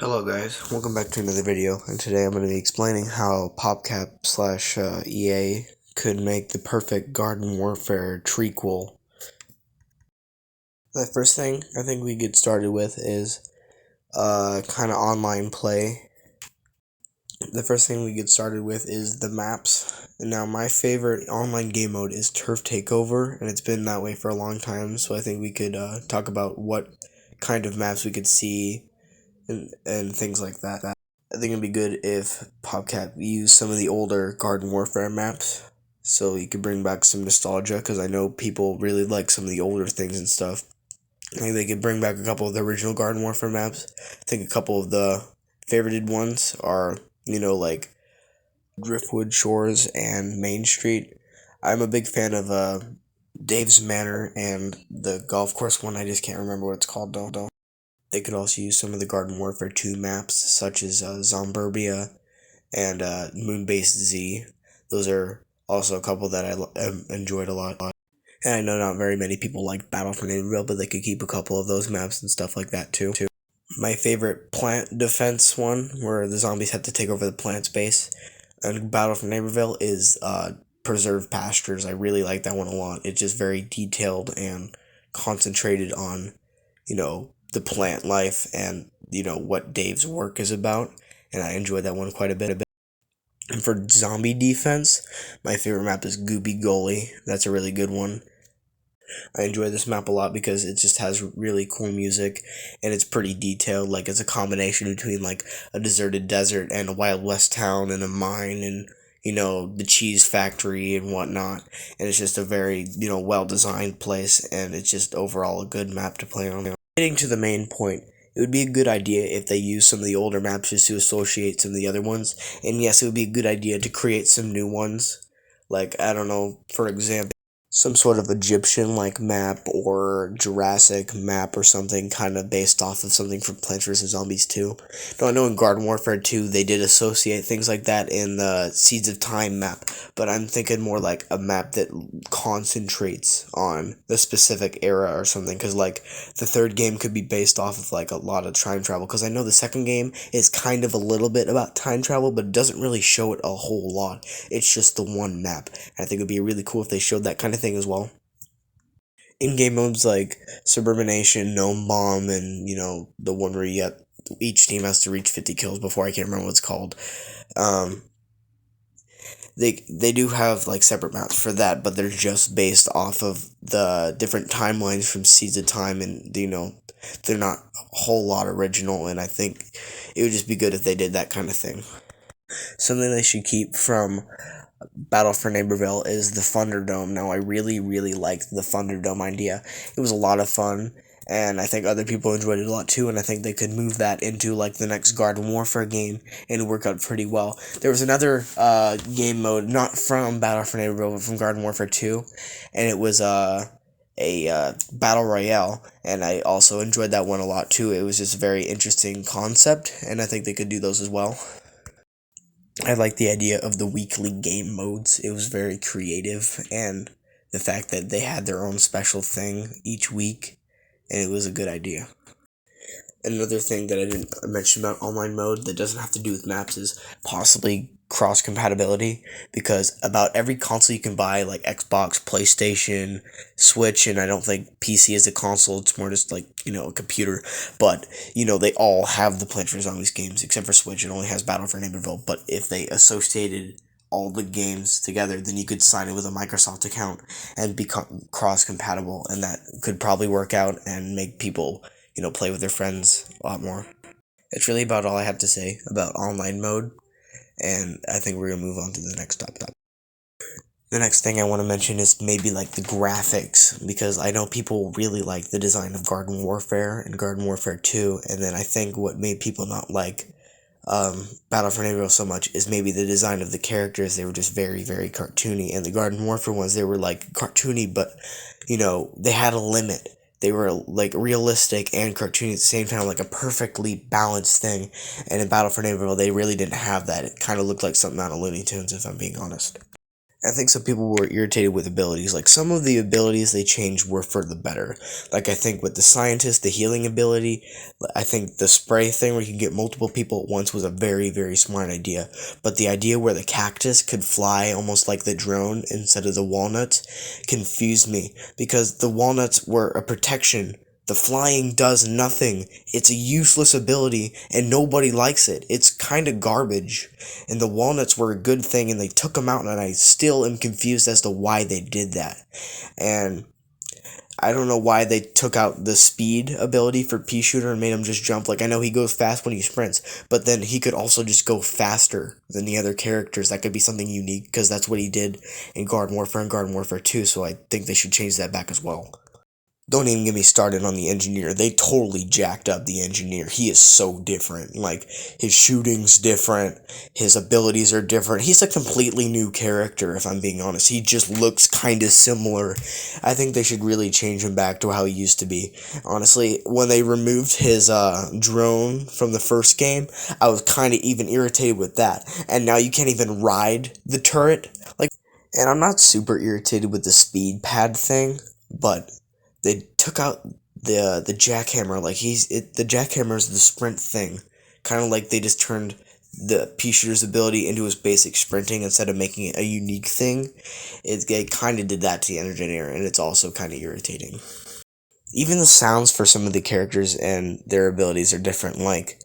Hello guys, welcome back to another video, and today I'm going to be explaining how PopCap slash EA could make the perfect Garden Warfare trequel. The first thing I think we get started with is kind of online play. The first thing we get started with is the maps. Now my favorite online game mode is Turf Takeover, and it's been that way for a long time, so I think we could talk about what kind of maps we could see and things like that. I think it'd be good if PopCap used some of the older Garden Warfare maps, so you could bring back some nostalgia, because I know people really like some of the older things and stuff. I think they could bring back a couple of the original Garden Warfare maps. I think a couple of the favorited ones are, like Driftwood Shores and Main Street. I'm a big fan of Dave's Manor and the golf course one. I just can't remember what it's called though. They could also use some of the Garden Warfare 2 maps, such as Zomburbia and Moonbase Z. Those are also a couple that I enjoyed a lot. And I know not very many people like Battle for Neighborville, but they could keep a couple of those maps and stuff like that too. My favorite plant defense one, where the zombies have to take over the plant space, and Battle for Neighborville, is Preserved Pastures. I really like that one a lot. It's just very detailed and concentrated on, the plant life and, what Dave's work is about. And I enjoyed that one quite a bit. And for zombie defense, my favorite map is Gooby Goalie. That's a really good one. I enjoy this map a lot because it just has really cool music, and it's pretty detailed. Like, it's a combination between like a deserted desert and a Wild West town and a mine and, the cheese factory and whatnot. And it's just a very, well designed place, and it's just overall a good map to play on. Getting to the main point, it would be a good idea if they used some of the older maps just to associate some of the other ones. And yes, it would be a good idea to create some new ones. Like, I don't know, for example, some sort of Egyptian-like map or Jurassic map or something, kind of based off of something from Plants vs. Zombies 2. Now, I know in Garden Warfare 2, they did associate things like that in the Seeds of Time map, but I'm thinking more like a map that concentrates on the specific era or something, because, like, the third game could be based off of, like, a lot of time travel, because I know the second game is kind of a little bit about time travel, but it doesn't really show it a whole lot. It's just the one map. And I think it would be really cool if they showed that kind of thing as well. In-game modes like Suburbanation, Gnome Bomb, and, the one where each team has to reach 50 kills before, I can't remember what it's called. They do have, like, separate maps for that, but they're just based off of the different timelines from Seeds of Time, and, they're not a whole lot original, and I think it would just be good if they did that kind of thing. Something they should keep from Battle for Neighborville is the Thunderdome. Now, I really, really liked the Thunderdome idea. It was a lot of fun, and I think other people enjoyed it a lot too, and I think they could move that into, like, the next Garden Warfare game and work out pretty well. There was another game mode, not from Battle for Neighborville, but from Garden Warfare 2, and it was a Battle Royale, and I also enjoyed that one a lot too. It was just a very interesting concept, and I think they could do those as well. I like the idea of the weekly game modes. It was very creative, and the fact that they had their own special thing each week, and it was a good idea. Another thing that I didn't mention about online mode that doesn't have to do with maps is possibly cross compatibility, because about every console you can buy, like Xbox, PlayStation, Switch, and I don't think PC is a console, it's more just like, a computer, but, they all have the Plants vs. Zombies games, except for Switch. It only has Battle for Neighborville. But if they associated all the games together, then you could sign in with a Microsoft account and become cross compatible, and that could probably work out and make people, play with their friends a lot more. That's really about all I have to say about online mode, and I think we're going to move on to the next topic. The next thing I want to mention is maybe, like, the graphics, because I know people really like the design of Garden Warfare and Garden Warfare 2, and then I think what made people not like Battle for Neighborville so much is maybe the design of the characters. They were just very, very cartoony, and the Garden Warfare ones, they were, like, cartoony, but, they had a limit. They were, like, realistic and cartoony at the same time, like a perfectly balanced thing. And in Battle for Neighborville, they really didn't have that. It kind of looked like something out of Looney Tunes, if I'm being honest. I think some people were irritated with abilities. Like, some of the abilities they changed were for the better. Like, I think with the scientist, the healing ability, I think the spray thing where you can get multiple people at once was a very, very smart idea. But the idea where the cactus could fly almost like the drone instead of the walnuts confused me, because the walnuts were a protection. The flying does nothing. It's a useless ability, and nobody likes it. It's kind of garbage. And the walnuts were a good thing, and they took them out, and I still am confused as to why they did that. And I don't know why they took out the speed ability for Pea Shooter and made him just jump. Like, I know he goes fast when he sprints, but then he could also just go faster than the other characters. That could be something unique, because that's what he did in Garden Warfare and Garden Warfare 2, so I think they should change that back as well. Don't even get me started on the engineer. They totally jacked up the engineer. He is so different. Like, his shooting's different. His abilities are different. He's a completely new character, if I'm being honest. He just looks kind of similar. I think they should really change him back to how he used to be. Honestly, when they removed his drone from the first game, I was kind of even irritated with that. And now you can't even ride the turret. Like, and I'm not super irritated with the speed pad thing, but they took out the jackhammer. Like, the jackhammer is the sprint thing, kind of like they just turned the pea shooter's ability into his basic sprinting instead of making it a unique thing. It kind of did that to the engineer, and it's also kind of irritating. Even the sounds for some of the characters and their abilities are different. Like,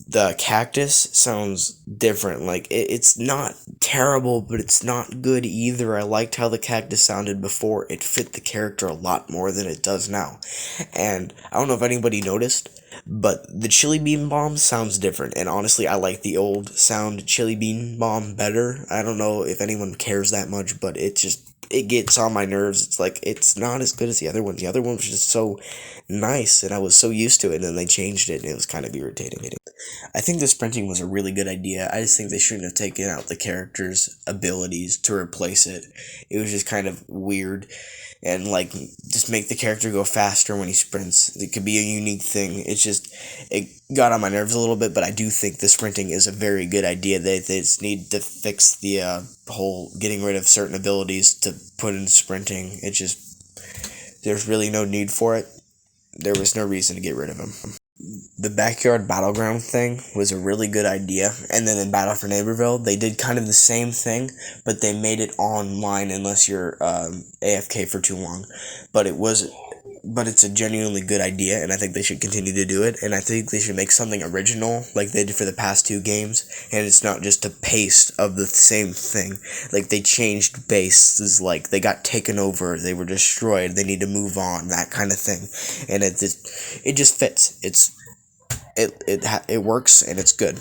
the cactus sounds different. Like, it's not terrible, but it's not good either. I liked how the cactus sounded before. It fit the character a lot more than it does now. And I don't know if anybody noticed, but the chili bean bomb sounds different. And honestly, I like the old sound chili bean bomb better. I don't know if anyone cares that much, but it gets on my nerves. It's like, it's not as good as the other one. The other one was just so nice, and I was so used to it, and then they changed it, and it was kind of irritating. I think the sprinting was a really good idea. I just think they shouldn't have taken out the character's abilities to replace it. It was just kind of weird. And, like, just make the character go faster when he sprints. It could be a unique thing. It got on my nerves a little bit, but I do think the sprinting is a very good idea. They just need to fix the whole getting rid of certain abilities to put in sprinting. There's really no need for it. There was no reason to get rid of him. The backyard battleground thing was a really good idea, and then in Battle for Neighborville, they did kind of the same thing, but they made it online unless you're AFK for too long. But it's a genuinely good idea, and I think they should continue to do it, and I think they should make something original, like they did for the past two games, and it's not just a paste of the same thing. Like, they changed bases, like, they got taken over, they were destroyed, they need to move on, that kind of thing, and it just fits. It works, and it's good.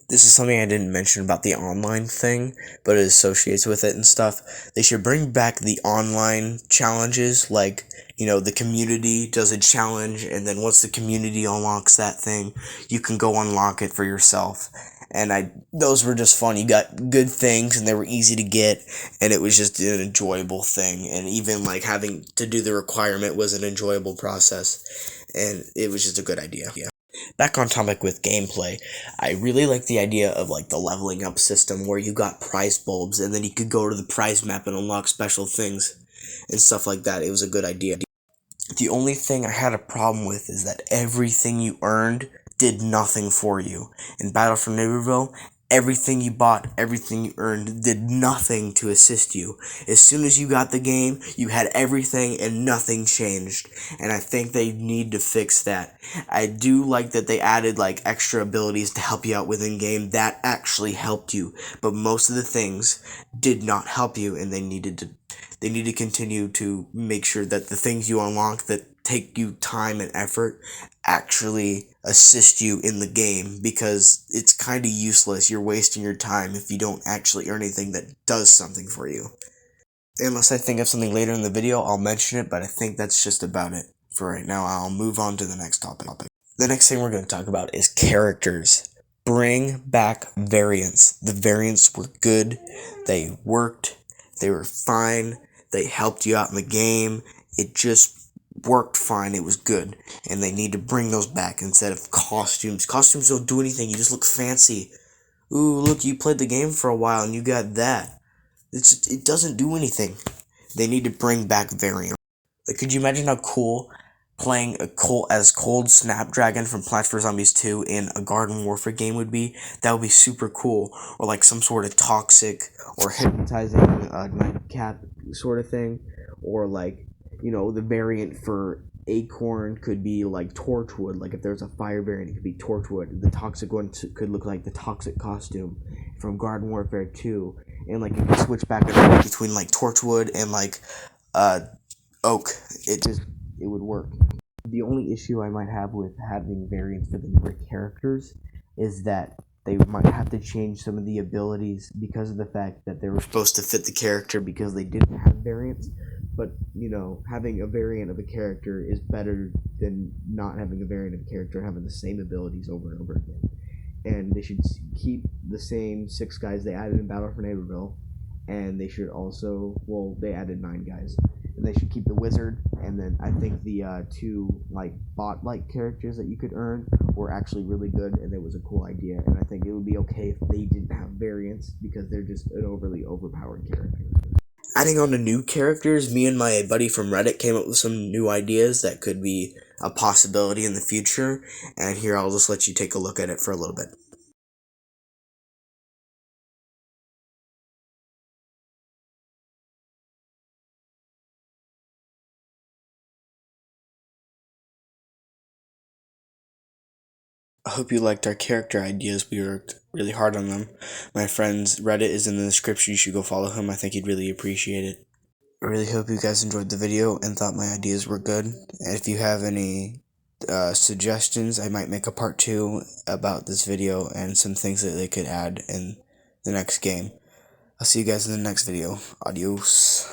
This is something I didn't mention about the online thing, but it associates with it and stuff. They should bring back the online challenges, like, the community does a challenge, and then once the community unlocks that thing, you can go unlock it for yourself. And those were just fun. You got good things, and they were easy to get, and it was just an enjoyable thing. And even, like, having to do the requirement was an enjoyable process, and it was just a good idea. Back on topic with gameplay, I really like the idea of, like, the leveling up system where you got prize bulbs, and then you could go to the prize map and unlock special things and stuff like that. It was a good idea. The only thing I had a problem with is that everything you earned did nothing for you. In Battle for Neighborville, everything you bought, everything you earned did nothing to assist you. As soon as you got the game, you had everything and nothing changed. And I think they need to fix that. I do like that they added, like, extra abilities to help you out within game. That actually helped you. But most of the things did not help you, and they need to continue to make sure that the things you unlock that take you time and effort actually assist you in the game, because it's kind of useless. You're wasting your time if you don't actually earn anything that does something for you. Unless I think of something later in the video, I'll mention it, but I think that's just about it for right now. I'll move on to the next topic. The next thing we're going to talk about is characters. Bring back variants. The variants were good. They worked. They were fine. They helped you out in the game. It just worked fine. It was good. And they need to bring those back instead of costumes. Costumes don't do anything. You just look fancy. Ooh, look, you played the game for a while and you got that. it doesn't do anything. They need to bring back variant. Like, could you imagine how cool playing a cold Snapdragon from Plants vs Zombies 2 in a Garden Warfare game would be? That would be super cool. Or like some sort of toxic or hypnotizing nightcap sort of thing. Or like, the variant for Acorn could be like Torchwood. Like if there's a fire variant, it could be Torchwood. The toxic one could look like the toxic costume from Garden Warfare 2. And like you could switch back and forth between like Torchwood and like uh Oak. It would work. The only issue I might have with having variants for the newer characters is that they might have to change some of the abilities because of the fact that they were supposed to fit the character because they didn't have variants. But, having a variant of a character is better than not having a variant of a character and having the same abilities over and over again. And they should keep the same 6 guys they added in Battle for Neighborville. And they should also, they added 9 guys. And they should keep the wizard, and then I think the 2 like bot-like characters that you could earn were actually really good, and it was a cool idea. And I think it would be okay if they didn't have variants because they're just an overly overpowered character. Adding on to new characters, me and my buddy from Reddit came up with some new ideas that could be a possibility in the future. And here I'll just let you take a look at it for a little bit. I hope you liked our character ideas. We worked really hard on them. My friend's Reddit is in the description. You should go follow him. I think he'd really appreciate it. I really hope you guys enjoyed the video and thought my ideas were good. And if you have any suggestions, I might make a part 2 about this video and some things that they could add in the next game. I'll see you guys in the next video. Adios.